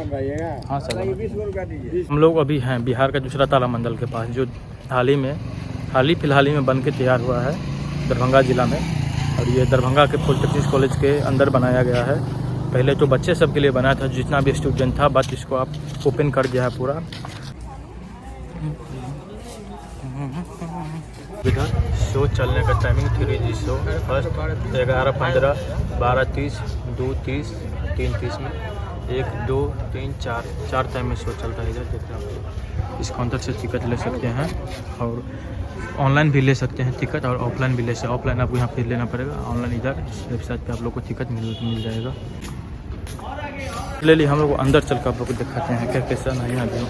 हाँ सर, हम लोग अभी हैं बिहार का दूसरा तारामंडल के पास, जो हाल ही में बन के तैयार हुआ है दरभंगा ज़िला में। और ये दरभंगा के पॉलिटेक्निक कॉलेज के अंदर बनाया गया है। पहले तो बच्चे सब के लिए बनाया था, जितना भी स्टूडेंट था, बट इसको आप ओपन कर दिया है पूरा। इधर शो चलने का टाइमिंग 3G शो फर्स्ट 11:15, 12:30, 2:30, 3:30 में 1, 2, 3, 4 टाइम में शो चलता है। इधर देखते हैं आप, इस काउंटर से टिकट ले सकते हैं और ऑनलाइन भी ले सकते हैं टिकट, और ऑफलाइन भी ले सकते हैं। ऑफलाइन आपको यहाँ पे लेना पड़ेगा, ऑनलाइन इधर वेबसाइट पे आप लोग को टिकट मिल जाएगा। ले लिए हम लोग अंदर चल कर आप लोग को दिखाते हैं क्या कैसा नहीं है अभी।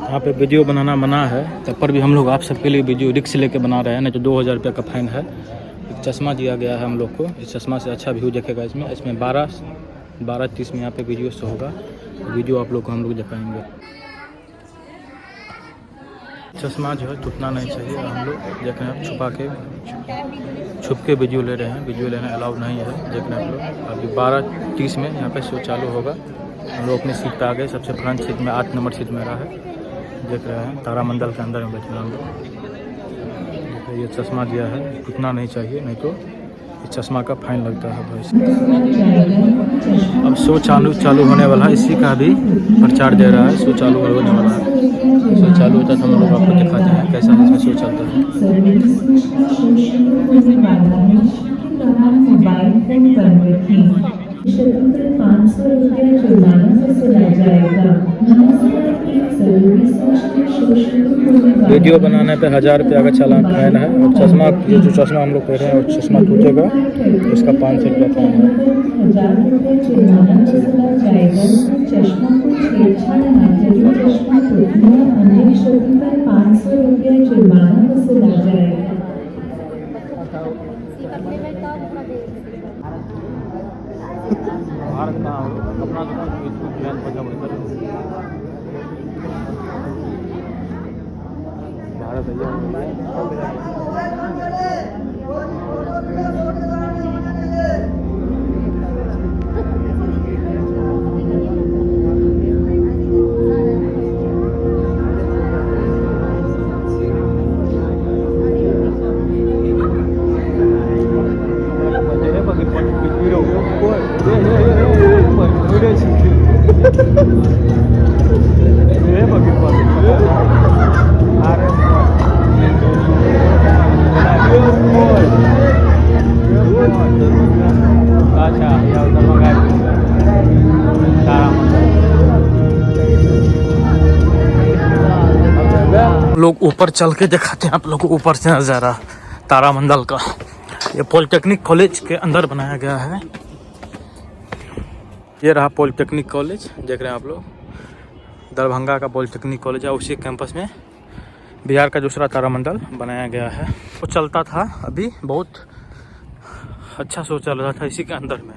यहाँ पे वीडियो बनाना मना है, तब पर भी हम लोग आप सबके लिए वीडियो रिक्स लेके बना रहे हैं, नहीं तो 2000 रुपये का फाइन है। एक चश्मा दिया गया है हम लोग को, इस चश्मा से अच्छा व्यू देखेगा। इसमें 12:30 में यहाँ पे वीडियो शो होगा। वीडियो आप लोग को हम लोग दिखाएंगे। चश्मा जो है टूटना नहीं चाहिए। हम लोग देख रहे हैं छुप के वीडियो ले रहे हैं, वीडियो लेना अलाउड नहीं है। देख रहे हैं आप लोग, अभी 12:30 में यहाँ पे शो चालू होगा। हम लोग अपनी सीट पे आ गए, सबसे फ्रंट सीट में 8 नंबर सीट मेरा है। देख रहे हैं तारामंडल के अंदर में बैठे हैं हम लोग। ये चश्मा दिया है, टूटना नहीं चाहिए, नहीं तो इस चश्मा का फाइन लगता है भाई। अब शो चालू होने वाला है, इसी का भी प्रचार दे रहा है। शो चालू होने वाला है, शो चालू होता है तो हम लोग आपको दिखाते हैं कैसा इसमें शो चलता है। वीडियो बनाने पे 1000 रुपये का चालान फाइन है। और चश्मा, ये जो चश्मा हम लोग पहन रहे हैं और चश्मा टूटेगा उसका 500 रुपया फाइन है। भारत का अपना भारत लोग ऊपर चल के दिखाते हैं आप लोगों को ऊपर से नज़ारा तारामंडल का। ये पॉलिटेक्निक कॉलेज के अंदर बनाया गया है। ये रहा पॉलिटेक्निक कॉलेज, देख रहे हैं आप लोग, दरभंगा का पॉलिटेक्निक कॉलेज है। उसी कैंपस में बिहार का दूसरा तारामंडल बनाया गया है। वो चलता था, अभी बहुत अच्छा शो चल रहा था इसी के अंदर में।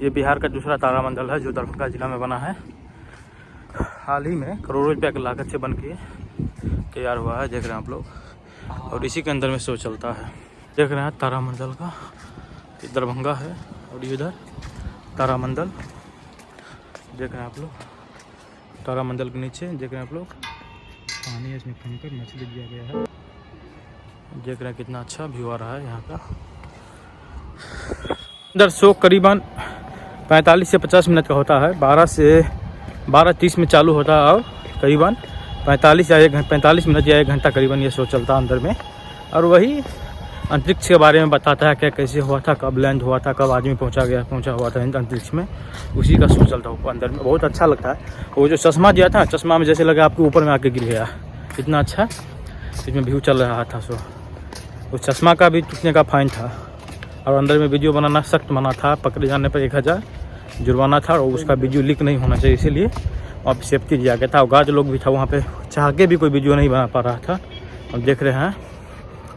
ये बिहार का दूसरा तारामंडल है जो दरभंगा ज़िला में बना है। हाल ही में करोड़ों रुपये की लागत से बन के तैयार हुआ है, देख रहे हैं आप लोग। और इसी के अंदर में शो चलता है। देख रहे हैं तारामंडल का, दरभंगा है और इधर तारामंडल देख रहे हैं आप लोग। तारामंडल के नीचे देख रहे हैं आप लोग पानी है, इसमें कंकर मछली दिया गया है। देख रहे हैं कितना अच्छा व्यू आ रहा है यहाँ का। इधर शो करीबन 45 से 50 मिनट का होता है। 12:30 में चालू होता है और करीबन 45 मिनट या 1 घंटा करीबन ये शो चलता है अंदर में। और वही अंतरिक्ष के बारे में बताता है, क्या कैसे हुआ था, कब लैंड हुआ था, कब आदमी पहुंचा हुआ था अंतरिक्ष में, उसी का शो चलता है अंदर में। बहुत अच्छा लगता है। वो जो चश्मा दिया था, चश्मा में जैसे लगा आपके ऊपर में आके गिर गया, इतना अच्छा इसमें व्यू चल रहा था शो। उस चश्मा का भी टूटने का फाइन था। और अंदर में वीडियो बनाना सख्त मना था, पकड़े जाने पर 1000 जुर्माना था। और उसका वीडियो लीक नहीं होना चाहिए, इसीलिए वहाँ पर सेफ्टी दिया गया था। और गार्ड लोग भी था वहाँ पे, चाह के भी कोई वीडियो नहीं बना पा रहा था। अब देख रहे हैं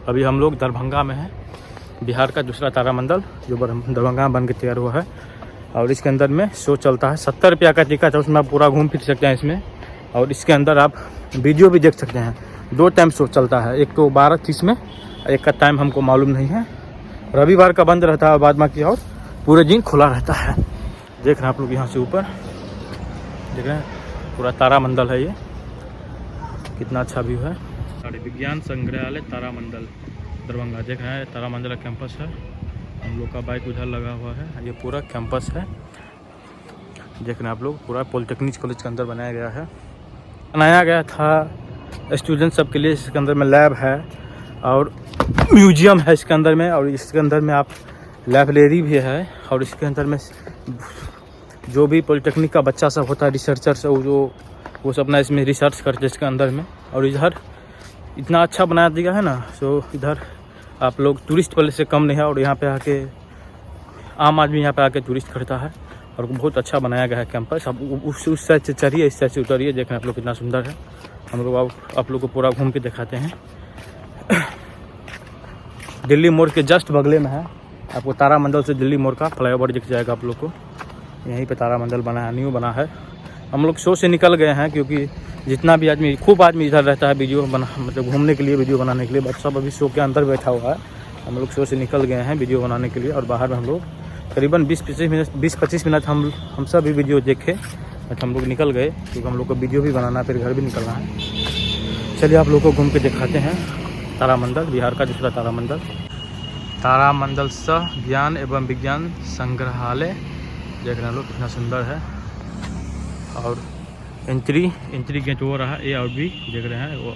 अभी हम लोग दरभंगा में हैं, बिहार का दूसरा तारामंडल जो दरभंगा में बन के तैयार हुआ है। और इसके अंदर में शो चलता है। 70 रुपया का टिकट है, उसमें आप पूरा घूम फिर सकते हैं इसमें। और इसके अंदर आप वीडियो भी देख सकते हैं। 2 टाइम शो चलता है, एक तो 12:30 में, एक का टाइम हमको मालूम नहीं है। रविवार का बंद रहता है बाद बाकी, और पूरे दिन खुला रहता है। देख रहे हैं आप लोग यहाँ से ऊपर देख रहे हैं, पूरा तारामंडल है। ये कितना अच्छा व्यू है। विज्ञान संग्रहालय तारामंडल दरभंगा, देख रहे हैं तारामंडल का कैंपस है। हम लोग का बाइक उधर लगा हुआ है। ये पूरा कैंपस है, देख रहे हैं आप लोग। पूरा पॉलिटेक्निक कॉलेज के अंदर बनाया गया है। बनाया गया था स्टूडेंट सब के लिए। इसके अंदर में लैब है और म्यूजियम है इसके अंदर में। और इसके अंदर में आप लाइब्रेरी भी है। और इसके अंदर में जो भी पॉलिटेक्निक का बच्चा सब होता है, रिसर्चर सब, जो वो सब अपना इसमें रिसर्च करते हैं इसके अंदर में। और इधर इतना अच्छा बना दिया है ना, तो इधर आप लोग टूरिस्ट प्लेस से कम नहीं है। और यहाँ पे आके आम आदमी यहाँ पे आके टूरिस्ट करता है। और बहुत अच्छा बनाया गया है कैंपस। अब उस साइड से चढ़िए, इस साइड से उतरिए, देख रहे हैं आप लोग कितना सुंदर है। हम लोग आप लोग को पूरा घूम के दिखाते हैं। दिल्ली मोड़ के जस्ट बगले में है। आपको तारामंडल से दिल्ली मोड़ का फ्लाईओवर दिख जाएगा आप लोग को। यहीं पे तारामंडल बना है, न्यू बना है। हम लोग शो से निकल गए हैं, क्योंकि जितना भी आदमी, खूब आदमी इधर रहता है वीडियो बना, मतलब घूमने के लिए, वीडियो बनाने के लिए। बट सब अभी शो के अंदर बैठा हुआ है। हम लोग शो से निकल गए हैं वीडियो बनाने के लिए। और बाहर में हम लोग करीबन 20-25 मिनट हम सब भी वीडियो देखे। बट हम लोग निकल गए, क्योंकि हम लोग को वीडियो भी बनाना है, फिर घर भी निकलना है। चलिए आप लोग को घूम के दिखाते हैं तारामंडल, बिहार का दूसरा तारामंडल। तारामंडल सह ज्ञान एवं विज्ञान संग्रहालय, देख रहे हैं लोग कितना सुंदर है। और एंट्री गेट हो रहा है, ए और बी देख रहे हैं वो।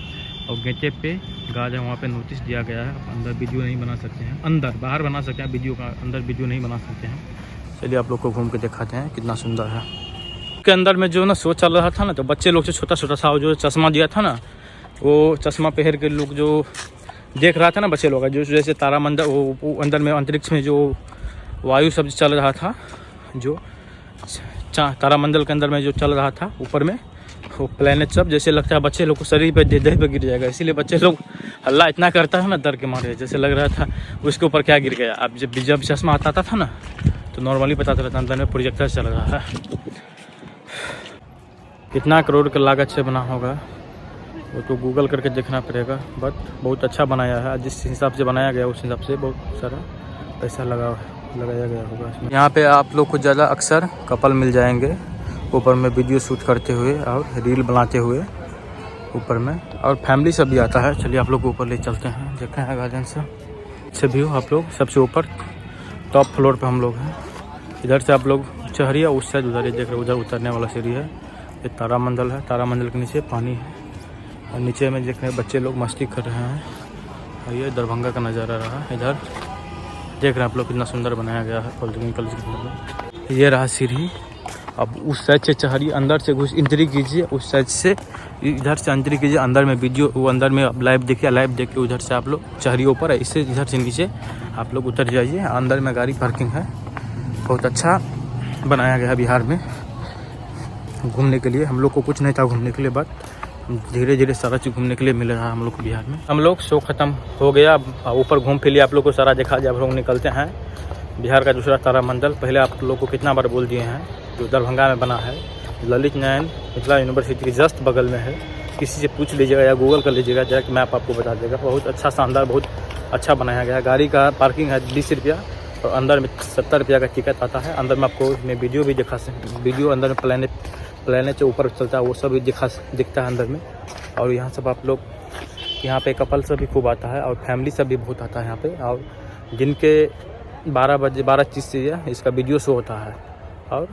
और गेटे पे गार्ड है, वहाँ पे नोटिस दिया गया है, अंदर वीडियो नहीं बना सकते हैं। अंदर बाहर बना सकते हैं वीडियो का, अंदर वीडियो नहीं बना सकते हैं। चलिए आप लोग को घूम के दिखाते हैं कितना सुंदर है। के अंदर में जो ना शो चल रहा था ना, तो बच्चे लोग से छोटा छोटा सा जो चश्मा दिया था ना, वो चश्मा पहन के लोग जो देख रहा था ना बच्चे लोग, जो जैसे तारामंडल वो अंदर में अंतरिक्ष में जो वायु सब चल रहा था, जो तारामंडल के अंदर में जो चल रहा था ऊपर में, वो प्लेनेट सब जैसे लगता है बच्चे लोग को शरीर पे देह पे गिर जाएगा। इसीलिए बच्चे लोग हल्ला इतना करता है ना डर के मारे, जैसे लग रहा था उसके ऊपर क्या गिर गया। अब जब चश्मा आता था ना, तो नॉर्मली पता चलता अंदर में प्रोजेक्टर चल रहा है। कितना करोड़ के लागत से बना होगा वो तो गूगल करके देखना पड़ेगा। बट बहुत अच्छा बनाया है, जिस हिसाब से बनाया गया उस हिसाब से बहुत सारा पैसा लगाया गया होगा इसमें। यहाँ पे आप लोग को ज़्यादा अक्सर कपल मिल जाएंगे ऊपर में वीडियो शूट करते हुए और रील बनाते हुए ऊपर में। और फैमिली सब भी आता है। चलिए आप लोग को ऊपर ले चलते हैं, देखते हैं गार्डन से अच्छे व्यू। आप लोग सबसे ऊपर टॉप फ्लोर पे हम लोग हैं। इधर से आप लोग चढ़िए, उस साइड उधर देख रहे, उधर उतरने वाला सीढ़ी है। ये तारामंडल है, तारामंडल के नीचे पानी है। और नीचे में देख रहे हैं बच्चे लोग मस्ती कर रहे हैं। और ये दरभंगा का नज़ारा रहा। इधर देख रहे हैं आप लोग कितना सुंदर बनाया गया है पॉलिटेक्निक कॉलेज के अंदर। ये रहा सीढ़ी। अब उस साइड से चढ़िए, अंदर से घुस एंट्री कीजिए, उस साइड से इधर से एंट्री कीजिए। अंदर में वीडियो, वो अंदर में अब लाइव देखिए, लाइव देख के उधर से आप लोग चढ़िए ऊपर है। इससे इधर से नीचे आप लोग उतर जाइए। अंदर में गाड़ी पार्किंग है। बहुत अच्छा बनाया गया बिहार में घूमने के लिए। हम लोग को कुछ नहीं था घूमने के लिए, बट धीरे धीरे सारा चीज़ घूमने के लिए मिल रहा है हम लोग को बिहार में। हम लोग शो ख़त्म हो गया, ऊपर घूम फिर लिया, आप लोग को सारा दिखा दिया। आप लोग निकलते हैं बिहार का दूसरा तारामंडल। पहले आप लोग को कितना बार बोल दिए हैं, जो दरभंगा में बना है, ललित नारायण मिथिला यूनिवर्सिटी के जस्ट बगल में है। किसी से पूछ लीजिएगा या गूगल कर लीजिएगा, डायरेक्ट मैप आपको बता देगा। बहुत अच्छा शानदार, बहुत अच्छा बनाया गया है। गाड़ी का पार्किंग है 20 रुपया और अंदर में 70 रुपया का टिकट आता है। अंदर में आपको मैं वीडियो भी दिखा सकता, वीडियो अंदर में प्लेनेट से ऊपर चलता है, वो सब भी दिखता है अंदर में। और यहाँ सब आप लोग, यहाँ पे कपल सब भी खूब आता है और फैमिली सब भी बहुत आता है यहाँ पे। और दिन के 12:30 से इसका वीडियो शो होता है। और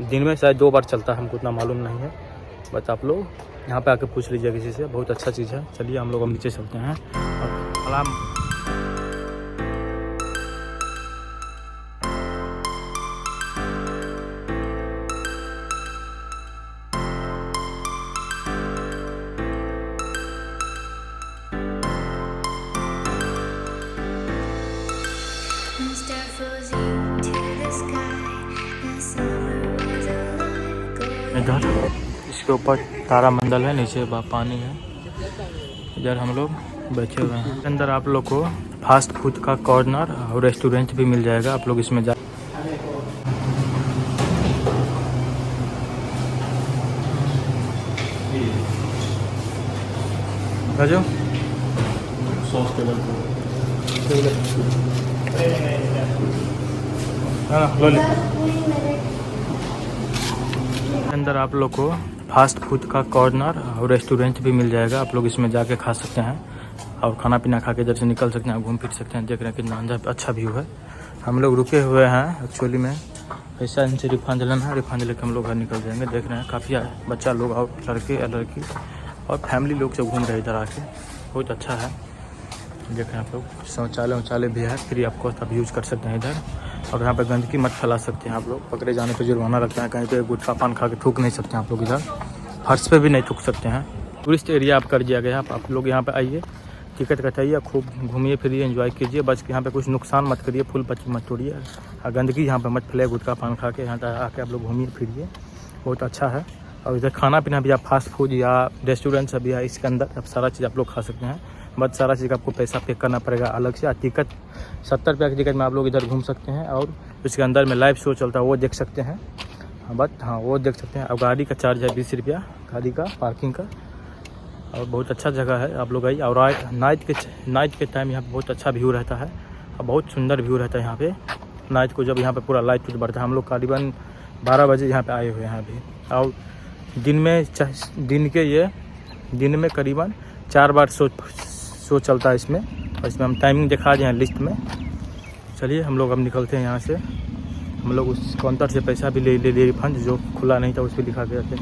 दिन में शायद 2 बार चलता है, हमको उतना मालूम नहीं है। बस आप लोग यहाँ पे आके पूछ लीजिए किसी से, बहुत अच्छा चीज़ है। चलिए हम लोग अब नीचे चलते हैं। और इधर इसके ऊपर तारामंडल है, नीचे पानी है। इधर हम लोग बैठे हुए हैं। अंदर आप लोग को फास्ट फूड का कॉर्नर और रेस्टोरेंट भी मिल जाएगा। आप लोग इसमें जा राजू सॉस टेबल लो ले। अंदर आप लोग को फास्ट फूड का कॉर्नर और रेस्टोरेंट भी मिल जाएगा। आप लोग इसमें जाके खा सकते हैं और खाना पीना खा के इधर से निकल सकते हैं, घूम फिर सकते हैं। देख रहे हैं कितना अंदर अच्छा व्यू है। हम लोग रुके हुए हैं एक्चुअली में, पैसा इनसे रिफंड लेना है, रिफंड लेकर हम लोग घर निकल जाएंगे। देख रहे हैं काफ़ी बच्चा लोग और लड़के लड़की और फैमिली लोग सब घूम रहे हैं इधर आके, बहुत अच्छा है। देख रहे हैं आप लोग, शौचालय भी है, फ्री आपको सब यूज़ कर सकते हैं इधर। और यहाँ पर गंदगी मत फैला सकते हैं आप लोग, पकड़े जाने पर जुर्माना लगता है। कहीं पे गुटखा पान खा के थूक नहीं सकते हैं आप लोग, इधर फर्श पे भी नहीं थूक सकते हैं। टूरिस्ट एरिया आप कर दिया गया है, आप लोग यहाँ पे आइए, टिकट कटाइए, खूब घूमिए फिरिए, एंजॉय कीजिए। बस यहाँ पे कुछ नुकसान मत करिए, फूल पत्ती मत तोड़िए और गंदगी यहाँ पे मत फैलाइए। गुटखा पान खा के यहाँ आके आप लोग घूमिए फिरिए, बहुत अच्छा है। और इधर खाना पीना भी आप फास्ट फूड या रेस्टोरेंट सब भी है इसके अंदर, आप सारा चीज़ आप लोग खा सकते हैं। बस सारा चीज़ का आपको पैसा पे करना पड़ेगा अलग से। टिकट 70 रुपये की टिकट में आप लोग इधर घूम सकते हैं और इसके अंदर में लाइव शो चलता है वो देख सकते हैं। बट हाँ वो देख सकते हैं। और गाड़ी का चार्ज है 20 रुपया, गाड़ी का पार्किंग का। और बहुत अच्छा जगह है, आप लोग आइए। और नाइट के टाइम यहाँ पे बहुत अच्छा व्यू रहता है और बहुत सुंदर व्यू रहता है यहाँ पे नाइट को, जब यहाँ पे पूरा लाइट बढ़ता है। हम लोग करीबन 12 बजे यहाँ पे आए हुए हैं अभी। और दिन में करीबन 4 बार शो चलता है इसमें, और इसमें हम टाइमिंग दिखा दिए हैं लिस्ट में। चलिए हम लोग अब निकलते हैं यहाँ से। हम लोग उस काउंटर से पैसा भी ले लिए रिफंड, जो खुला नहीं था उस पर लिखा गया था।